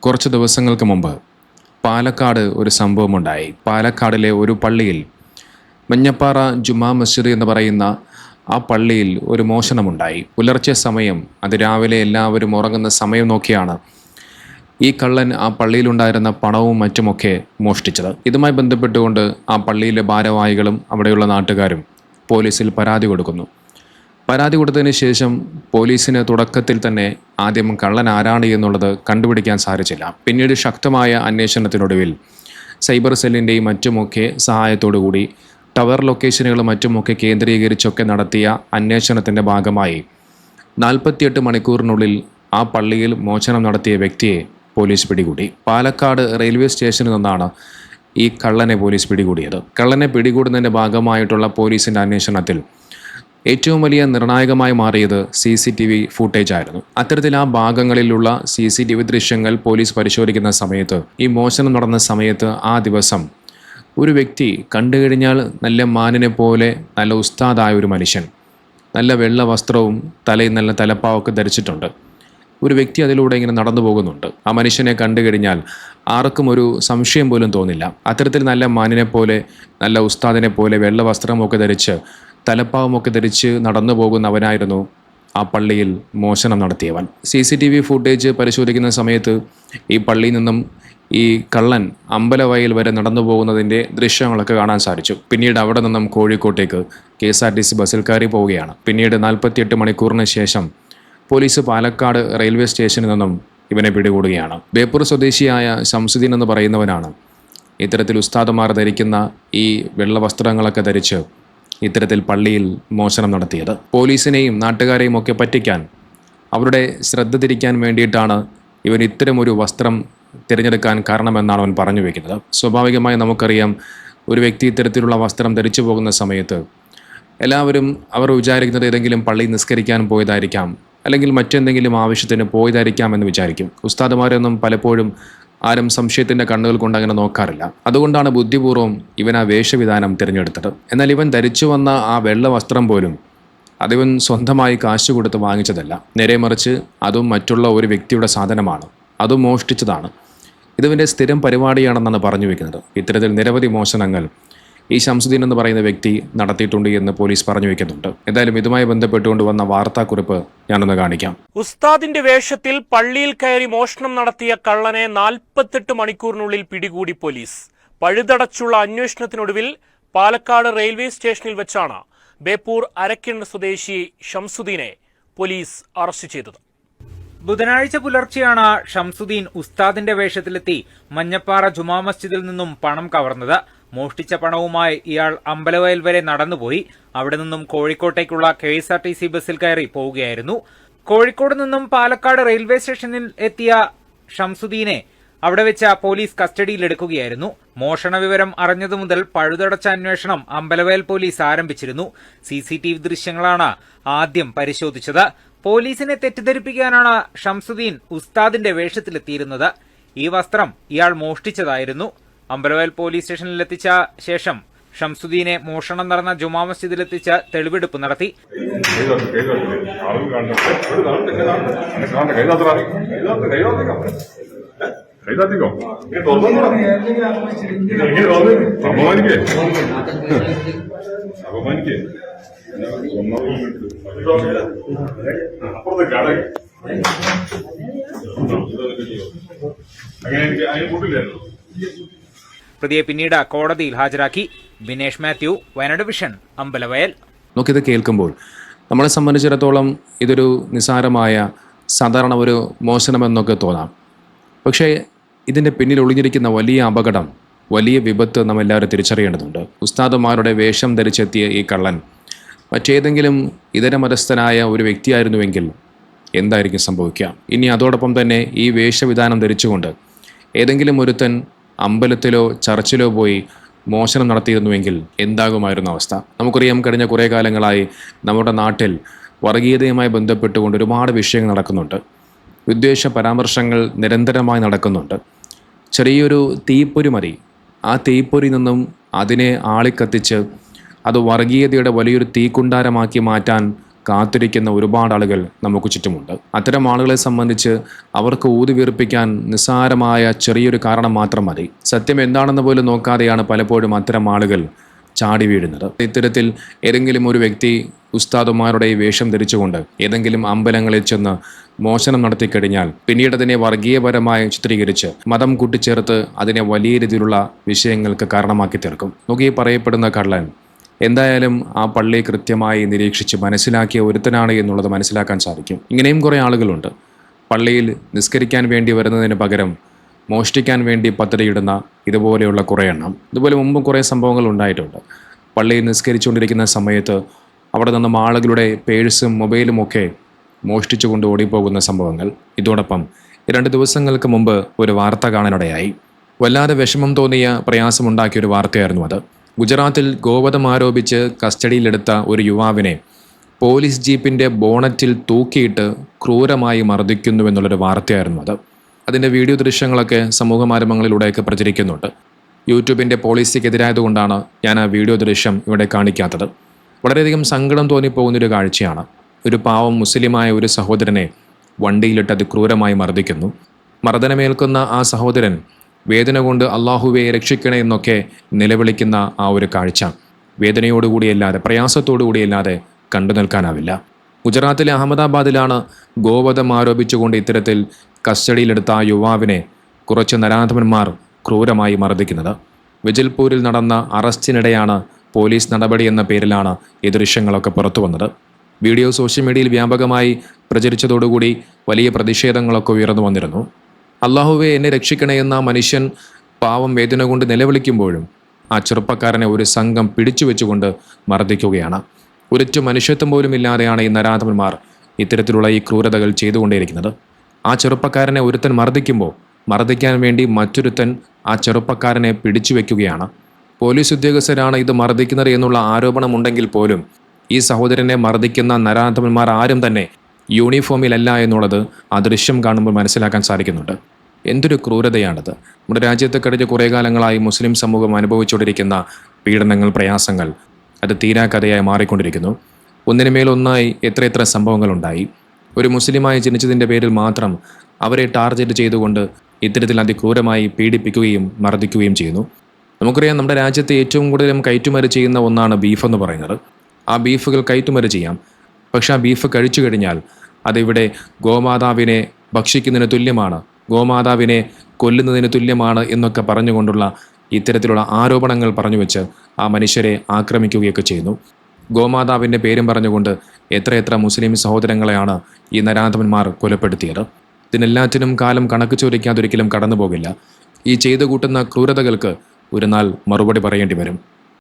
കുറച്ച് ദിവസങ്ങൾക്ക് മുമ്പ് പാലക്കാട് ഒരു സംഭവമുണ്ടായി. പാലക്കാടിലെ ഒരു പള്ളിയിൽ, മഞ്ഞപ്പാറ ജുമാ മസ്ജിദ് എന്ന് പറയുന്ന ആ പള്ളിയിൽ ഒരു മോഷണമുണ്ടായി. പുലർച്ചെ സമയം, അതിരാവിലെ എല്ലാവരും ഉറങ്ങുന്ന സമയം നോക്കിയാണ് ഈ കള്ളൻ ആ പള്ളിയിലുണ്ടായിരുന്ന പണവും മറ്റുമൊക്കെ മോഷ്ടിച്ചത്. ഇതുമായി ബന്ധപ്പെട്ടുകൊണ്ട് ആ പള്ളിയിലെ ഭാരവാഹികളും അവിടെയുള്ള നാട്ടുകാരും പോലീസിൽ പരാതി കൊടുക്കുന്നു. പരാതി കൊടുത്തതിന് ശേഷം പോലീസിന് തുടക്കത്തിൽ തന്നെ ആദ്യം കള്ളൻ ആരാണ് എന്നുള്ളത് കണ്ടുപിടിക്കാൻ സാധിച്ചില്ല. പിന്നീട് ശക്തമായ അന്വേഷണത്തിനൊടുവിൽ സൈബർ സെല്ലിൻ്റെയും മറ്റുമൊക്കെ സഹായത്തോടുകൂടി ടവർ ലൊക്കേഷനുകളും മറ്റുമൊക്കെ കേന്ദ്രീകരിച്ചൊക്കെ നടത്തിയ അന്വേഷണത്തിൻ്റെ ഭാഗമായി 48 മണിക്കൂറിനുള്ളിൽ ആ പള്ളിയിൽ മോഷണം നടത്തിയ വ്യക്തിയെ പോലീസ് പിടികൂടി. പാലക്കാട് റെയിൽവേ സ്റ്റേഷനിൽ നിന്നാണ് ഈ കള്ളനെ പോലീസ് പിടികൂടിയത്. കള്ളനെ പിടികൂടുന്നതിൻ്റെ ഭാഗമായിട്ടുള്ള പോലീസിൻ്റെ അന്വേഷണത്തിൽ ഏറ്റവും വലിയ നിർണായകമായി മാറിയത് CCTV ഫുട്ടേജ് ആയിരുന്നു. അത്തരത്തിൽ ആ ഭാഗങ്ങളിലുള്ള CCTV ദൃശ്യങ്ങൾ പോലീസ് പരിശോധിക്കുന്ന സമയത്ത്, ഈ മോഷണം നടന്ന സമയത്ത് ആ ദിവസം ഒരു വ്യക്തി കണ്ടു കഴിഞ്ഞാൽ നല്ല മാനിനെ പോലെ നല്ല ഉസ്താദായ ഒരു മനുഷ്യൻ, നല്ല വെള്ള വസ്ത്രവും തലയിൽ നല്ല തലപ്പാവൊക്കെ ധരിച്ചിട്ടുണ്ട്. ഒരു വ്യക്തി അതിലൂടെ ഇങ്ങനെ നടന്നു പോകുന്നുണ്ട്. ആ മനുഷ്യനെ കണ്ടു കഴിഞ്ഞാൽ ആർക്കും ഒരു സംശയം പോലും തോന്നില്ല. അത്തരത്തിൽ നല്ല മാനിനെ പോലെ, നല്ല ഉസ്താദിനെ പോലെ വെള്ള വസ്ത്രമൊക്കെ ധരിച്ച് തലപ്പാവമൊക്കെ ധരിച്ച് നടന്നു പോകുന്നവനായിരുന്നു ആ പള്ളിയിൽ മോഷണം നടത്തിയവൻ. CCTV ഫുട്ടേജ് പരിശോധിക്കുന്ന സമയത്ത് ഈ പള്ളിയിൽ നിന്നും ഈ കള്ളൻ അമ്പലവയൽ വരെ നടന്നു പോകുന്നതിൻ്റെ ദൃശ്യങ്ങളൊക്കെ കാണാൻ സാധിച്ചു. പിന്നീട് അവിടെ നിന്നും കോഴിക്കോട്ടേക്ക് KSRTC ബസ്സിൽ കയറി പോവുകയാണ്. പിന്നീട് 48 മണിക്കൂറിന് ശേഷം പോലീസ് പാലക്കാട് റെയിൽവേ സ്റ്റേഷനിൽ നിന്നും ഇവനെ പിടികൂടുകയാണ്. ബേപ്പൂർ സ്വദേശിയായ ശംസുദ്ദീൻ എന്ന് പറയുന്നവനാണ് ഇത്തരത്തിൽ ഉസ്താദുമാർ ധരിക്കുന്ന ഈ വെള്ള വസ്ത്രങ്ങളൊക്കെ ധരിച്ച് ഇത്തരത്തിൽ പള്ളിയിൽ മോഷണം നടത്തിയത്. പോലീസിനെയും നാട്ടുകാരെയും ഒക്കെ പറ്റിക്കാൻ, അവരുടെ ശ്രദ്ധ തിരിക്കാൻ വേണ്ടിയിട്ടാണ് ഇവൻ ഇത്തരമൊരു വസ്ത്രം തിരഞ്ഞെടുക്കാൻ കാരണമെന്നാണ് അവൻ പറഞ്ഞു വയ്ക്കുന്നത്. സ്വാഭാവികമായി നമുക്കറിയാം, ഒരു വ്യക്തി ഇത്തരത്തിലുള്ള വസ്ത്രം ധരിച്ചു പോകുന്ന സമയത്ത് എല്ലാവരും അവർ വിചാരിക്കുന്നത് ഏതെങ്കിലും പള്ളി നിസ്കരിക്കാൻ പോയതായിരിക്കാം, അല്ലെങ്കിൽ മറ്റെന്തെങ്കിലും ആവശ്യത്തിന് പോയതായിരിക്കാം എന്ന് വിചാരിക്കും. ഉസ്താദുമാരൊന്നും പലപ്പോഴും ആരും സംശയത്തിൻ്റെ കണ്ണുകൾ കൊണ്ട് അങ്ങനെ നോക്കാറില്ല. അതുകൊണ്ടാണ് ബുദ്ധിപൂർവ്വം ഇവൻ ആ വേഷവിധാനം തിരഞ്ഞെടുത്തത്. എന്നാൽ ഇവൻ ധരിച്ചു വന്ന ആ വെള്ള വസ്ത്രം പോലും അതിവൻ സ്വന്തമായി കാശ് കൊടുത്ത് വാങ്ങിച്ചതല്ല. നേരെ മറിച്ച് അതും മറ്റുള്ള ഒരു വ്യക്തിയുടെ സാധനമാണ്, അതും മോഷ്ടിച്ചതാണ്. ഇതിവൻ്റെ സ്ഥിരം പരിപാടിയാണെന്നാണ് പറഞ്ഞു വയ്ക്കുന്നത്. ഇത്തരത്തിൽ നിരവധി മോഷണങ്ങൾ ഈ ശംസുദ്ദീൻ എന്ന് പറയുന്ന വ്യക്തി നടത്തിയിട്ടുണ്ട് എന്ന് പോലീസ് പറഞ്ഞു വയ്ക്കുന്നുണ്ട്. എന്തായാലും ഇതുമായി ബന്ധപ്പെട്ടുകൊണ്ട് വന്ന വാർത്താക്കുറിപ്പ് ഞാനൊന്ന് കാണിക്കാം. ഉസ്താദിന്റെ വേഷത്തിൽ പള്ളിയിൽ കയറി മോഷണം നടത്തിയ കള്ളനെ 48 മണിക്കൂറിനുള്ളിൽ പിടികൂടി പോലീസ്. പഴുതടച്ചുള്ള അന്വേഷണത്തിനൊടുവിൽ പാലക്കാട് റെയിൽവേ സ്റ്റേഷനിൽ വെച്ചാണ് ബേപ്പൂർ അരക്കിണർ സ്വദേശി ഷംസുദ്ദീനെ പോലീസ് അറസ്റ്റ് ചെയ്തത്. ബുധനാഴ്ച പുലർച്ചെയാണ് ഷംസുദ്ദീൻ ഉസ്താദിന്റെ വേഷത്തിലെത്തി മഞ്ഞപ്പാറ ജുമാ മസ്ജിദിൽ നിന്നും പണം കവർന്നത്. മോഷ്ടിച്ച പണവുമായി ഇയാൾ അമ്പലവയൽ വരെ നടന്നുപോയി. അവിടെ നിന്നും കോഴിക്കോട്ടേക്കുള്ള KSRTC ബസ്സിൽ കയറി പോവുകയായിരുന്നു. കോഴിക്കോട് നിന്നും പാലക്കാട് റെയിൽവേ സ്റ്റേഷനിൽ എത്തിയ ഷംസുദ്ദീനെ അവിടെ വെച്ച പോലീസ് കസ്റ്റഡിയിലെടുക്കുകയായിരുന്നു. മോഷണ വിവരം അറിഞ്ഞതു മുതൽ പഴുതടച്ച അന്വേഷണം അമ്പലവയൽ പോലീസ് ആരംഭിച്ചിരുന്നു. CCTV ദൃശ്യങ്ങളാണ് ആദ്യം പരിശോധിച്ചത്. പോലീസിനെ തെറ്റിദ്ധരിപ്പിക്കാനാണ് ഷംസുദ്ദീൻ ഉസ്താദിന്റെ വേഷത്തിലെത്തിയിരുന്നത്. ഈ വസ്ത്രം ഇയാൾ മോഷ്ടിച്ചതായിരുന്നു. അമ്പലവയൽ പോലീസ് സ്റ്റേഷനിലെത്തിച്ച ശേഷം ഷംസുദ്ദീനെ മോഷണം നടന്ന ജുമാ മസ്ജിദിലെത്തിച്ച് തെളിവെടുപ്പ് നടത്തി. പ്രതിയെ പിന്നീട് കോടതിയിൽ ഹാജരാക്കി. ബിനേഷ് മാത്യു, വയനാട് വിഷൻ, അമ്പലവയൽ. നമുക്കിത് കേൾക്കുമ്പോൾ നമ്മളെ സംബന്ധിച്ചിടത്തോളം ഇതൊരു നിസ്സാരമായ സാധാരണ ഒരു മോശനമെന്നൊക്കെ തോന്നാം. പക്ഷേ ഇതിൻ്റെ പിന്നിൽ ഒളിഞ്ഞിരിക്കുന്ന വലിയ അപകടം, വലിയ വിപത്ത് നമ്മളെല്ലാവരും തിരിച്ചറിയേണ്ടതുണ്ട്. ഉസ്താദുമാരുടെ വേഷം ധരിച്ചെത്തിയ ഈ കള്ളൻ മറ്റേതെങ്കിലും ഇതര മതസ്ഥനായ ഒരു വ്യക്തിയായിരുന്നുവെങ്കിൽ എന്തായിരിക്കും സംഭവിക്കുക? ഇനി അതോടൊപ്പം തന്നെ ഈ വേഷവിധാനം ധരിച്ചുകൊണ്ട് ഏതെങ്കിലും ഒരുത്തൻ അമ്പലത്തിലോ ചർച്ചിലോ പോയി മോഷണം നടത്തിയിരുന്നുവെങ്കിൽ എന്താകുമായിരുന്നു അവസ്ഥ? നമുക്കറിയാം, കഴിഞ്ഞ കുറേ കാലങ്ങളായി നമ്മുടെ നാട്ടിൽ വർഗീയതയുമായി ബന്ധപ്പെട്ടുകൊണ്ട് ഒരുപാട് വിഷയങ്ങൾ നടക്കുന്നുണ്ട്. വിദ്വേഷ പരാമർശങ്ങൾ നിരന്തരമായി നടക്കുന്നുണ്ട്. ചെറിയൊരു തീപ്പൊരി മതി, ആ തീപ്പൊരി നിന്നും അതിനെ ആളിക്കത്തിച്ച് അത് വർഗീയതയുടെ വലിയൊരു തീക്കുണ്ടാരമാക്കി മാറ്റാൻ കാത്തിരിക്കുന്ന ഒരുപാട് ആളുകൾ നമുക്ക് ചുറ്റുമുണ്ട്. അത്തരം ആളുകളെ സംബന്ധിച്ച് അവർക്ക് ഊതിവീർപ്പിക്കാൻ നിസ്സാരമായ ചെറിയൊരു കാരണം മാത്രം മതി. സത്യം എന്താണെന്ന് പോലും നോക്കാതെയാണ് പലപ്പോഴും അത്തരം ആളുകൾ ചാടി വീഴുന്നത്. ഇത്തരത്തിൽ ഏതെങ്കിലും ഒരു വ്യക്തി ഉസ്താദുമാരുടെ വേഷം ധരിച്ചുകൊണ്ട് ഏതെങ്കിലും അമ്പലങ്ങളിൽ ചെന്ന് മോശനം നടത്തിക്കഴിഞ്ഞാൽ പിന്നീട് അതിനെ വർഗീയപരമായി ചിത്രീകരിച്ച് മതം കൂട്ടിച്ചേർത്ത് അതിനെ വലിയ രീതിയിലുള്ള വിഷയങ്ങൾക്ക് കാരണമാക്കി തീർക്കും. നോക്കി പറയപ്പെടുന്ന കള്ളൻ എന്തായാലും ആ പള്ളി കൃത്യമായി നിരീക്ഷിച്ച് മനസ്സിലാക്കിയ ഒരുത്തനാണ് എന്നുള്ളത് മനസ്സിലാക്കാൻ സാധിക്കും. ഇങ്ങനെയും കുറേ ആളുകളുണ്ട്. പള്ളിയിൽ നിസ്കരിക്കാൻ വേണ്ടി വരുന്നതിന് പകരം മോഷ്ടിക്കാൻ വേണ്ടി പദ്ധതിയിടുന്ന ഇതുപോലെയുള്ള കുറേ എണ്ണം. ഇതുപോലെ മുമ്പും കുറേ സംഭവങ്ങൾ ഉണ്ടായിട്ടുണ്ട്. പള്ളിയിൽ നിസ്കരിച്ചുകൊണ്ടിരിക്കുന്ന സമയത്ത് അവിടെ നിന്നും ആളുകളുടെ പേഴ്സും മൊബൈലും ഒക്കെ മോഷ്ടിച്ചു കൊണ്ട് ഓടിപ്പോകുന്ന സംഭവങ്ങൾ. ഇതോടൊപ്പം 2 ദിവസങ്ങൾക്ക് മുമ്പ് ഒരു വാർത്ത കാണാനിടയായി. വല്ലാതെ വിഷമം തോന്നിയ പ്രയാസമുണ്ടാക്കിയൊരു വാർത്തയായിരുന്നു അത്. ഗുജറാത്തിൽ ഗോവധം ആരോപിച്ച് കസ്റ്റഡിയിലെടുത്ത ഒരു യുവാവിനെ പോലീസ് ജീപ്പിൻ്റെ ബോണറ്റിൽ തൂക്കിയിട്ട് ക്രൂരമായി മർദ്ദിക്കുന്നുവെന്നുള്ളൊരു വാർത്തയായിരുന്നു അത്. അതിൻ്റെ വീഡിയോ ദൃശ്യങ്ങളൊക്കെ സമൂഹ മാധ്യമങ്ങളിലൂടെയൊക്കെ പ്രചരിക്കുന്നുണ്ട്. യൂട്യൂബിൻ്റെ പോളിസിക്കെതിരായതുകൊണ്ടാണ് ഞാൻ ആ വീഡിയോ ദൃശ്യം ഇവിടെ കാണിക്കാത്തത്. വളരെയധികം സങ്കടം തോന്നിപ്പോകുന്നൊരു കാഴ്ചയാണ്. ഒരു പാവം മുസ്ലിമായ ഒരു സഹോദരനെ വണ്ടിയിലിട്ട് അതിക്രൂരമായി മർദ്ദിക്കുന്നു. മർദ്ദനമേൽക്കുന്ന ആ സഹോദരൻ വേദന കൊണ്ട് അള്ളാഹുവെ രക്ഷിക്കണേ എന്നൊക്കെ നിലവിളിക്കുന്ന ആ ഒരു കാഴ്ച വേദനയോടുകൂടിയല്ലാതെ പ്രയാസത്തോടുകൂടിയല്ലാതെ കണ്ടു നിൽക്കാനാവില്ല. ഗുജറാത്തിലെ അഹമ്മദാബാദിലാണ് ഗോവധം ആരോപിച്ചുകൊണ്ട് ഇത്തരത്തിൽ കസ്റ്റഡിയിലെടുത്ത ആ യുവാവിനെ കുറച്ച് നരാധമന്മാർ ക്രൂരമായി മർദ്ദിക്കുന്നത്. വിജൽപൂരിൽ നടന്ന അറസ്റ്റിനിടെയാണ് പോലീസ് നടപടി എന്ന പേരിലാണ് ഈ ദൃശ്യങ്ങളൊക്കെ പുറത്തു വന്നത്. വീഡിയോ സോഷ്യൽ മീഡിയയിൽ വ്യാപകമായി പ്രചരിച്ചതോടുകൂടി വലിയ പ്രതിഷേധങ്ങളൊക്കെ ഉയർന്നു വന്നിരുന്നു. അള്ളാഹുവെ എന്നെ രക്ഷിക്കണേ എന്ന മനുഷ്യൻ പാവം വേദന കൊണ്ട് നിലവിളിക്കുമ്പോഴും ആ ചെറുപ്പക്കാരനെ ഒരു സംഘം പിടിച്ചു വെച്ചുകൊണ്ട് മർദ്ദിക്കുകയാണ്. ഒരിറ്റു മനുഷ്യത്വം പോലും ഇല്ലാതെയാണ് ഈ നരാധമന്മാർ ഇത്തരത്തിലുള്ള ഈ ക്രൂരതകൾ ചെയ്തുകൊണ്ടേയിരിക്കുന്നത്. ആ ചെറുപ്പക്കാരനെ ഒരുത്തൻ മർദ്ദിക്കുമ്പോൾ മർദ്ദിക്കാൻ വേണ്ടി മറ്റൊരുത്തൻ ആ ചെറുപ്പക്കാരനെ പിടിച്ചു വയ്ക്കുകയാണ്. പോലീസ് ഉദ്യോഗസ്ഥരാണ് ഇത് മർദ്ദിക്കുന്നത് എന്നുള്ള ആരോപണമുണ്ടെങ്കിൽ പോലും ഈ സഹോദരനെ മർദ്ദിക്കുന്ന നരാധമന്മാർ ആരും തന്നെ യൂണിഫോമിലല്ല എന്നുള്ളത് ആ ദൃശ്യം കാണുമ്പോൾ മനസ്സിലാക്കാൻ സാധിക്കുന്നുണ്ട്. എന്തൊരു ക്രൂരതയാണത്. നമ്മുടെ രാജ്യത്ത് കഴിഞ്ഞ കുറേ കാലങ്ങളായി മുസ്ലിം സമൂഹം അനുഭവിച്ചുകൊണ്ടിരിക്കുന്ന പീഡനങ്ങൾ, പ്രയാസങ്ങൾ അത് തീരാക്കഥയായി മാറിക്കൊണ്ടിരിക്കുന്നു. ഒന്നിനുമേലൊന്നായി എത്രയെത്ര സംഭവങ്ങളുണ്ടായി. ഒരു മുസ്ലിമായി ജനിച്ചതിൻ്റെ പേരിൽ മാത്രം അവരെ ടാർഗറ്റ് ചെയ്തുകൊണ്ട് ഇത്തരത്തിൽ അതിക്രൂരമായി പീഡിപ്പിക്കുകയും മർദ്ദിക്കുകയും ചെയ്യുന്നു. നമുക്കറിയാം, നമ്മുടെ രാജ്യത്ത് ഏറ്റവും കൂടുതലും കയറ്റുമതി ചെയ്യുന്ന ഒന്നാണ് ബീഫ് എന്ന് പറയുന്നത്. ആ ബീഫുകൾ കയറ്റുമതി ചെയ്യാം. പക്ഷേ ആ ബീഫ് കഴിച്ചു കഴിഞ്ഞാൽ അതിവിടെ ഗോമാതാവിനെ ഭക്ഷിക്കുന്നതിന് തുല്യമാണ്, ഗോമാതാവിനെ കൊല്ലുന്നതിന് തുല്യമാണ് എന്നൊക്കെ പറഞ്ഞുകൊണ്ടുള്ള ഇത്തരത്തിലുള്ള ആരോപണങ്ങൾ പറഞ്ഞു വെച്ച് ആ മനുഷ്യരെ ആക്രമിക്കുകയൊക്കെ ചെയ്യുന്നു. ഗോമാതാവിൻ്റെ പേരും പറഞ്ഞുകൊണ്ട് എത്രയെത്ര മുസ്ലിം സഹോദരങ്ങളെയാണ് ഈ നരാധമന്മാർ കൊലപ്പെടുത്തിയത്. ഇതിനെല്ലാറ്റിനും കാലം കണക്ക് ചോദിക്കാതൊരിക്കലും കടന്നു പോകില്ല. ഈ ചെയ്തു കൂട്ടുന്ന ക്രൂരതകൾക്ക് ഒരു നാൾ മറുപടി പറയേണ്ടി വരും.